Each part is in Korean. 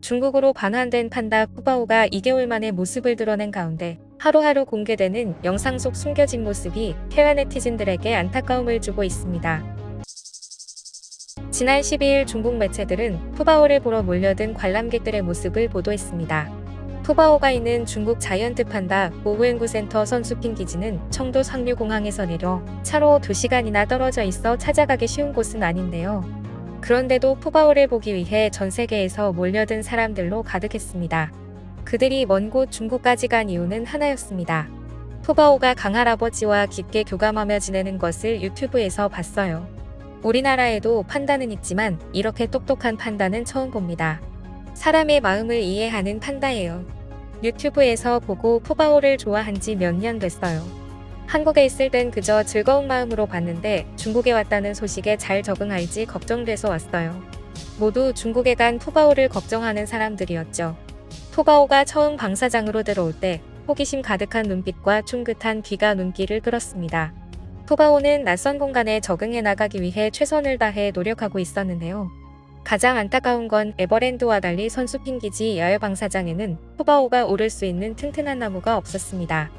중국으로 반환된 판다 푸바오가 2개월 만에 모습을 드러낸 가운데 하루하루 공개되는 영상 속 숨겨진 모습이 해외 네티즌들에게 안타까움을 주고 있습니다. 지난 12일 중국 매체들은 푸바오를 보러 몰려든 관람객들의 모습을 보도했습니다. 푸바오가 있는 중국 자이언트 판다 보호연구 센터 선수핑 기지는 청도 상류공항에서 내려 차로 2시간이나 떨어져 있어 찾아가기 쉬운 곳은 아닌데요. 그런데도 푸바오를 보기 위해 전 세계에서 몰려든 사람들로 가득했습니다. 그들이 먼 곳 중국까지 간 이유는 하나였습니다. 푸바오가 강할아버지와 깊게 교감하며 지내는 것을 유튜브에서 봤어요. 우리나라에도 판다는 있지만 이렇게 똑똑한 판다는 처음 봅니다. 사람의 마음을 이해하는 판다예요. 유튜브에서 보고 푸바오를 좋아한 지 몇 년 됐어요. 한국에 있을 땐 그저 즐거운 마음으로 봤는데 중국에 왔다는 소식에 잘 적응할지 걱정돼서 왔어요. 모두 중국에 간 푸바오를 걱정하는 사람들이었죠. 푸바오가 처음 방사장으로 들어올 때 호기심 가득한 눈빛과 쫑긋한 귀가 눈길을 끌었습니다. 푸바오는 낯선 공간에 적응해 나가기 위해 최선을 다해 노력하고 있었는데요. 가장 안타까운 건 에버랜드와 달리 선수핑 기지 야외 방사장에는 푸바오가 오를 수 있는 튼튼한 나무가 없었습니다.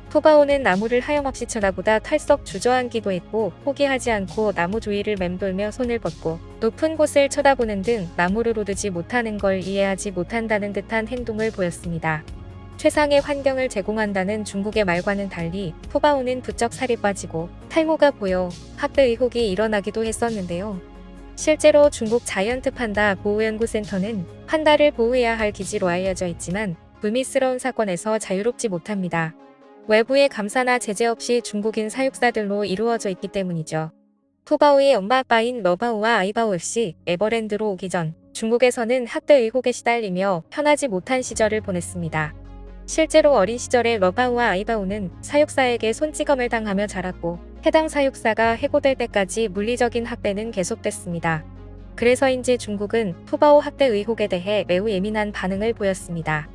푸바오는 나무를 하염없이 쳐다보다 털썩 주저앉기도 했고 포기하지 않고 나무 주위를 맴돌며 손을 뻗고 높은 곳을 쳐다보는 등 나무를 오르지 못하는 걸 이해하지 못한다는 듯한 행동을 보였습니다. 최상의 환경을 제공한다는 중국의 말과는 달리 푸바오는 부쩍 살이 빠지고 탈모가 보여 학대 의혹이 일어나기도 했었는데요. 실제로 중국 자이언트 판다 보호연구센터는 판다를 보호해야 할 기지로 알려져 있지만 불미스러운 사건에서 자유롭지 못합니다. 외부의 감사나 제재 없이 중국인 사육사들로 이루어져 있기 때문이죠. 푸바오의 엄마 아빠인 러바오와 아이바오 역시 에버랜드로 오기 전 중국에서는 학대 의혹에 시달리며 편하지 못한 시절을 보냈습니다. 실제로 어린 시절에 러바오와 아이바오는 사육사에게 손찌검을 당하며 자랐고 해당 사육사가 해고될 때까지 물리적인 학대는 계속됐습니다. 그래서인지 중국은 푸바오 학대 의혹에 대해 매우 예민한 반응을 보였습니다.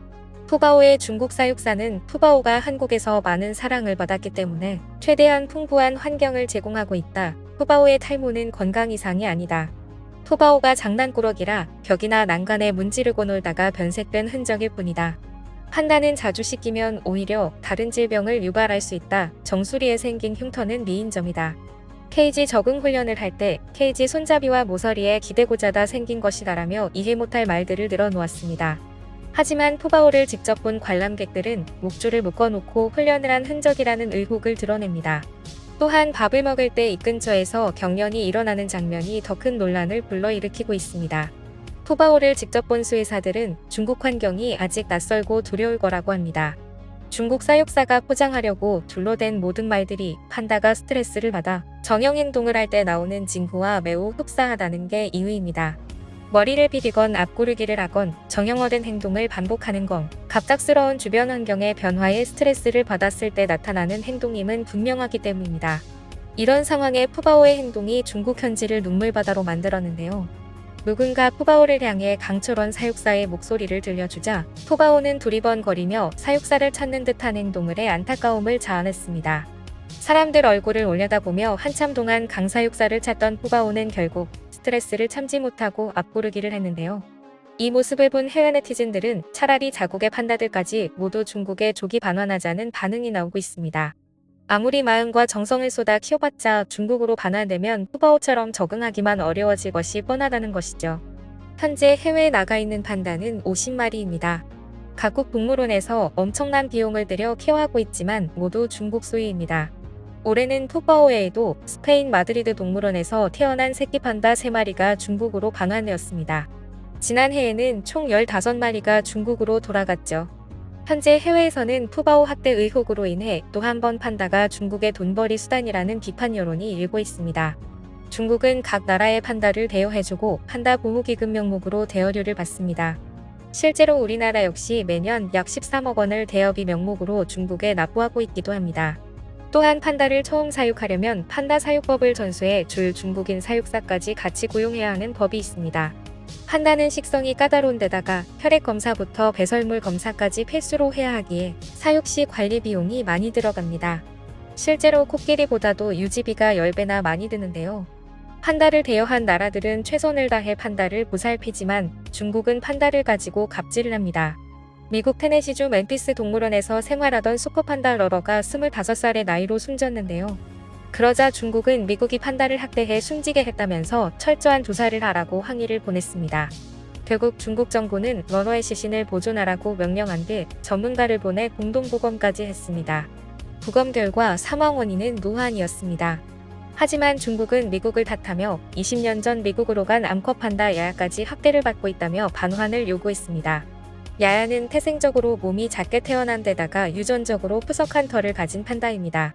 푸바오의 중국 사육사는 푸바오가 한국에서 많은 사랑을 받았기 때문에 최대한 풍부한 환경을 제공하고 있다. 푸바오의 탈모는 건강 이상이 아니다. 푸바오가 장난꾸러기라 벽이나 난간에 문지르고 놀다가 변색된 흔적일 뿐이다. 판다는 자주 씻기면 오히려 다른 질병을 유발할 수 있다. 정수리에 생긴 흉터는 미인점이다. 케이지 적응 훈련을 할 때 케이지 손잡이와 모서리에 기대고자다 생긴 것이다라며 이해 못할 말들을 늘어놓았습니다. 하지만 푸바오를 직접 본 관람객들은 목줄을 묶어놓고 훈련을 한 흔적이라는 의혹을 드러냅니다. 또한 밥을 먹을 때 입 근처에서 경련이 일어나는 장면이 더 큰 논란을 불러일으키고 있습니다. 푸바오를 직접 본 수의사들은 중국 환경이 아직 낯설고 두려울 거라고 합니다. 중국 사육사가 포장하려고 둘러댄 모든 말들이 판다가 스트레스를 받아 정형 행동을 할 때 나오는 징후와 매우 흡사하다는 게 이유입니다. 머리를 비비건 앞구르기를 하건 정형화된 행동을 반복하는 건 갑작스러운 주변 환경의 변화에 스트레스를 받았을 때 나타나는 행동임은 분명하기 때문입니다. 이런 상황에 푸바오의 행동이 중국 현지를 눈물바다로 만들었는데요. 누군가 푸바오를 향해 강철원 사육사의 목소리를 들려주자 푸바오는 두리번거리며 사육사를 찾는 듯한 행동을 해 안타까움을 자아냈습니다. 사람들 얼굴을 올려다보며 한참 동안 강 사육사를 찾던 푸바오는 결국 스트레스를 참지 못하고 앞구르기를 했는데요. 이 모습을 본 해외 네티즌들은 차라리 자국의 판다들까지 모두 중국에 조기 반환하자는 반응이 나오고 있습니다. 아무리 마음과 정성을 쏟아 키워봤자 중국으로 반환되면 푸바오처럼 적응하기만 어려워질 것이 뻔하다는 것이죠. 현재 해외에 나가 있는 판다는 50마리입니다. 각국 동물원에서 엄청난 비용을 들여 케어하고 있지만 모두 중국 소유입니다. 올해는 푸바오 외에도 스페인 마드리드 동물원에서 태어난 새끼 판다 3마리가 중국으로 반환되었습니다. 지난해에는 총 15마리가 중국으로 돌아갔죠. 현재 해외에서는 푸바오 학대 의혹으로 인해 또 한 번 판다가 중국의 돈벌이 수단이라는 비판 여론이 일고 있습니다. 중국은 각 나라의 판다를 대여해주고 판다 보호기금 명목으로 대여료를 받습니다. 실제로 우리나라 역시 매년 약 13억 원을 대여비 명목으로 중국에 납부하고 있기도 합니다. 또한 판다를 처음 사육하려면 판다 사육법을 전수해 줄 중국인 사육사까지 같이 고용해야 하는 법이 있습니다. 판다는 식성이 까다로운 데다가 혈액 검사부터 배설물 검사까지 필수로 해야 하기에 사육 시 관리 비용이 많이 들어갑니다. 실제로 코끼리보다도 유지비가 10배나 많이 드는데요. 판다를 대여한 나라들은 최선을 다해 판다를 보살피지만 중국은 판다를 가지고 갑질을 합니다. 미국 테네시주 멤피스 동물원에서 생활하던 슈퍼판다 러러가 25살의 나이로 숨졌는데요. 그러자 중국은 미국이 판다를 학대해 숨지게 했다면서 철저한 조사를 하라고 항의를 보냈습니다. 결국 중국 정부는 러러의 시신을 보존하라고 명령한 뒤 전문가를 보내 공동부검까지 했습니다. 부검 결과 사망 원인은 노환이었습니다. 하지만 중국은 미국을 탓하며 20년 전 미국으로 간 암컷 판다 야야까지 학대를 받고 있다며 반환을 요구했습니다. 야야는 태생적으로 몸이 작게 태어난 데다가 유전적으로 푸석한 털을 가진 판다입니다.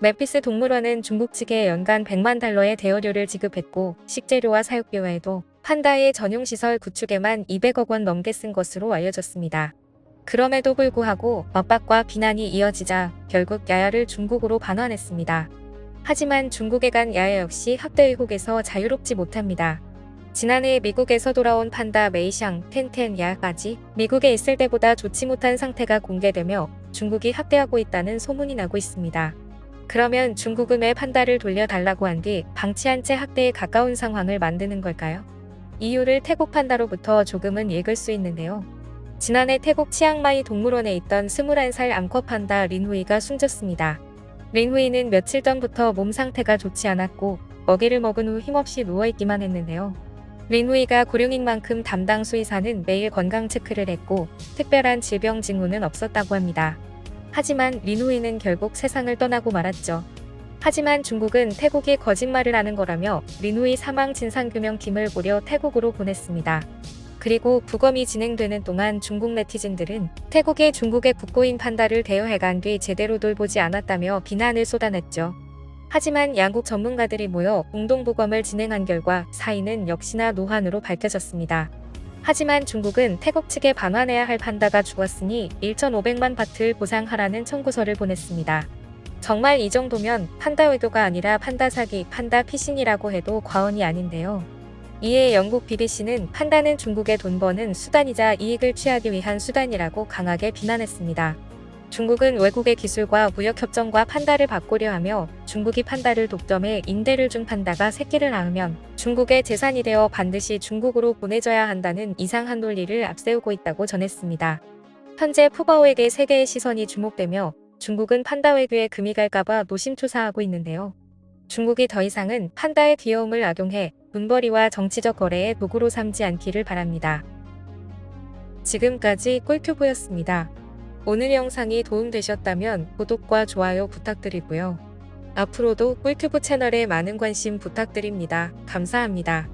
멤피스 동물원은 중국 측에 연간 100만 달러의 대여료를 지급했고 식재료와 사육비 외에도 판다의 전용시설 구축에만 200억 원 넘게 쓴 것으로 알려졌습니다. 그럼에도 불구하고 맞박과 비난이 이어지자 결국 야야를 중국으로 반환했습니다. 하지만 중국에 간 야야 역시 학대 의혹에서 자유롭지 못합니다. 지난해 미국에서 돌아온 판다 메이샹, 텐텐 야까지 미국에 있을 때보다 좋지 못한 상태가 공개되며 중국이 학대하고 있다는 소문이 나고 있습니다. 그러면 중국은 왜 판다를 돌려달라고 한 뒤 방치한 채 학대에 가까운 상황을 만드는 걸까요? 이유를 태국 판다로부터 조금은 읽을 수 있는데요. 지난해 태국 치앙마이 동물원에 있던 21살 암컷 판다 린후이가 숨졌습니다. 린후이는 며칠 전부터 몸 상태가 좋지 않았고 먹이를 먹은 후 힘없이 누워있기만 했는데요. 린후이가 고령인 만큼 담당 수의사는 매일 건강 체크를 했고 특별한 질병 징후는 없었다고 합니다. 하지만 린후이는 결국 세상을 떠나고 말았죠. 하지만 중국은 태국이 거짓말을 하는 거라며 린후이 사망 진상규명팀을 고려 태국으로 보냈습니다. 그리고 부검이 진행되는 동안 중국 네티즌들은 태국이 중국의 국고인 판다를 대여해간 뒤 제대로 돌보지 않았다며 비난을 쏟아냈죠. 하지만 양국 전문가들이 모여 공동부검을 진행한 결과 사인은 역시나 노환으로 밝혀졌습니다. 하지만 중국은 태국 측에 반환해야 할 판다가 죽었으니 1,500만 바트를 보상하라는 청구서를 보냈습니다. 정말 이 정도면 판다 외교가 아니라 판다 사기, 판다 피싱이라고 해도 과언이 아닌데요. 이에 영국 BBC는 판다는 중국의 돈 버는 수단이자 이익을 취하기 위한 수단이라고 강하게 비난했습니다. 중국은 외국의 기술과 무역협정과 판다를 바꾸려 하며 중국이 판다를 독점해 임대를 준 판다가 새끼를 낳으면 중국의 재산이 되어 반드시 중국으로 보내져야 한다는 이상한 논리를 앞세우고 있다고 전했습니다. 현재 푸바오에게 세계의 시선이 주목되며 중국은 판다 외교에 금이 갈까봐 노심초사하고 있는데요. 중국이 더 이상은 판다의 귀여움을 악용해 돈벌이와 정치적 거래의 도구로 삼지 않기를 바랍니다. 지금까지 꿀튜브였습니다. 오늘 영상이 도움되셨다면 구독과 좋아요 부탁드리고요. 앞으로도 꿀튜브 채널에 많은 관심 부탁드립니다. 감사합니다.